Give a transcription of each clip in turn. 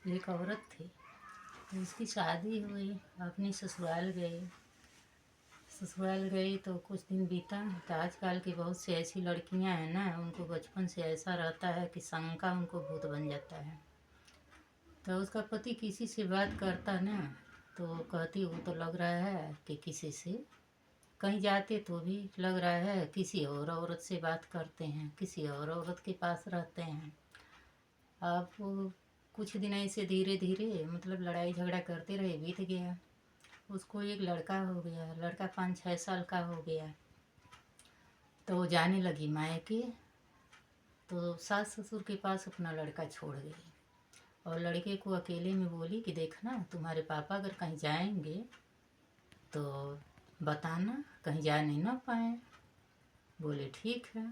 एक औरत थी, तो उसकी शादी हुई, अपनी ससुराल गई तो कुछ दिन बीता। तो आजकल की बहुत सी ऐसी लड़कियां हैं ना, उनको बचपन से ऐसा रहता है कि शंका उनको भूत बन जाता है। तो उसका पति किसी से बात करता ना, तो कहती वो तो लग रहा है कि किसी से, कहीं जाते तो भी लग रहा है किसी और औरत से बात करते हैं, किसी और औरत के पास रहते हैं। अब वो कुछ दिन ऐसे धीरे धीरे मतलब लड़ाई झगड़ा करते रहे, बीत गया। उसको एक लड़का हो गया, लड़का 5-6 साल का हो गया। तो वो जाने लगी मायके, तो सास ससुर के पास अपना लड़का छोड़ गई और लड़के को अकेले में बोली कि देखना, तुम्हारे पापा अगर कहीं जाएंगे तो बताना, कहीं जा नहीं ना पाए। बोले ठीक है।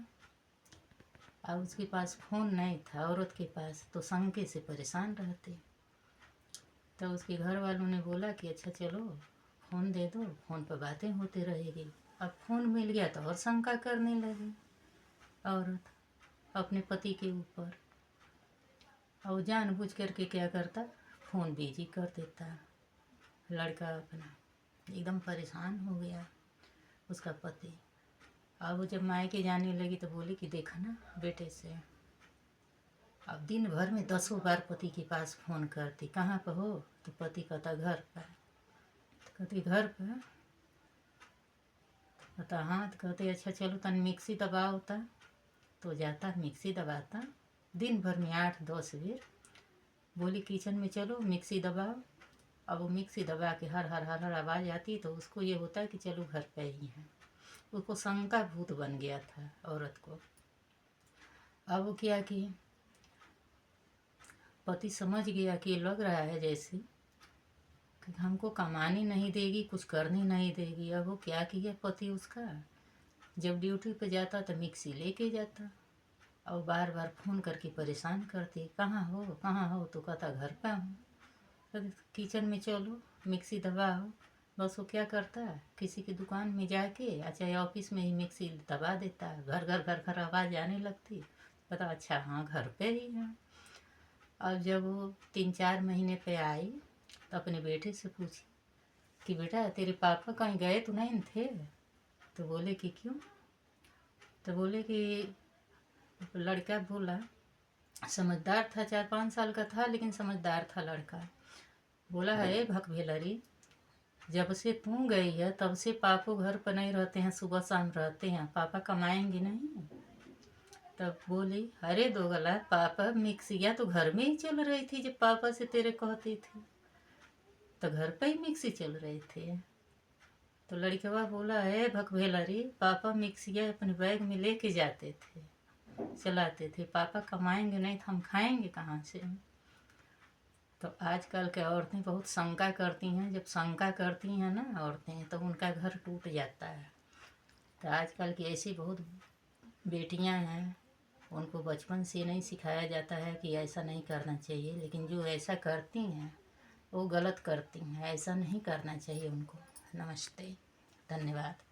अब उसके पास फ़ोन नहीं था औरत के पास, तो शंके से परेशान रहते। तो उसके घर वालों ने बोला कि अच्छा चलो फ़ोन दे दो, फ़ोन पर बातें होती रहेगी। अब फ़ोन मिल गया तो और शंका करने लगी औरत अपने पति के ऊपर, और जानबूझ करके क्या करता, फ़ोन बिजी कर देता। लड़का अपना एकदम परेशान हो गया, उसका पति। अब वो जब मायके जाने लगी तो बोली कि देखा ना बेटे से। अब दिन भर में 10 बार पति के पास फ़ोन करती, कहाँ पर हो, तो पति कहता घर पर। तो कहती घर पर, कहता हाँ। तो कहते अच्छा चलो तन मिक्सी दबाओ ता। तो जाता मिक्सी दबाता, दिन भर में 8-10 बेर। बोली किचन में चलो मिक्सी दबाओ। अब वो मिक्सी दबा के हर हर हर हर आवाज़ आती, तो उसको ये होता है कि चलो घर पे ही हैं। उसको शंका भूत बन गया था औरत को। अब वो क्या की, पति समझ गया कि लग रहा है जैसे कि हमको कमाने नहीं देगी, कुछ करने नहीं देगी। अब वो क्या किया पति उसका, जब ड्यूटी पे जाता तो मिक्सी लेके जाता और बार बार फ़ोन करके परेशान करती, कहाँ हो कहाँ हो। तो कहता घर पे हूँ। तो किचन में चलो मिक्सी दबाओ। बस वो क्या करता, किसी की दुकान में जाके या चाहे ऑफिस में ही मिक्सी दबा देता, घर घर घर घर आवाज़ आने लगती। पता अच्छा हाँ घर पे ही है। अब जब वो 3-4 महीने पे आई तो अपने बेटे से पूछी कि बेटा तेरे पापा कहीं गए तो नहीं थे। तो बोले कि क्यों। तो बोले कि लड़का बोला, समझदार था, 4-5 साल का था लेकिन समझदार था लड़का। बोला है भक भेलरी, जब से तू गई है तब से पापा घर पर नहीं रहते हैं, सुबह शाम रहते हैं, पापा कमाएंगे नहीं। तब बोली अरे दोगला, पापा मिक्सियाँ तो घर में ही चल रही थी जब पापा से तेरे कहती थी, तो घर पर ही मिक्सी चल रहे थे। तो लड़कवा बोला है भक भेलरी, पापा मिक्सियाँ अपने बैग में लेके जाते थे, चलाते थे, पापा कमाएंगे नहीं तो हम खाएंगे कहाँ से। तो आजकल के औरतें बहुत शंका करती हैं, जब शंका करती हैं ना औरतें तो उनका घर टूट जाता है। तो आजकल की ऐसी बहुत बेटियां हैं, उनको बचपन से नहीं सिखाया जाता है कि ऐसा नहीं करना चाहिए, लेकिन जो ऐसा करती हैं वो गलत करती हैं, ऐसा नहीं करना चाहिए उनको। नमस्ते, धन्यवाद।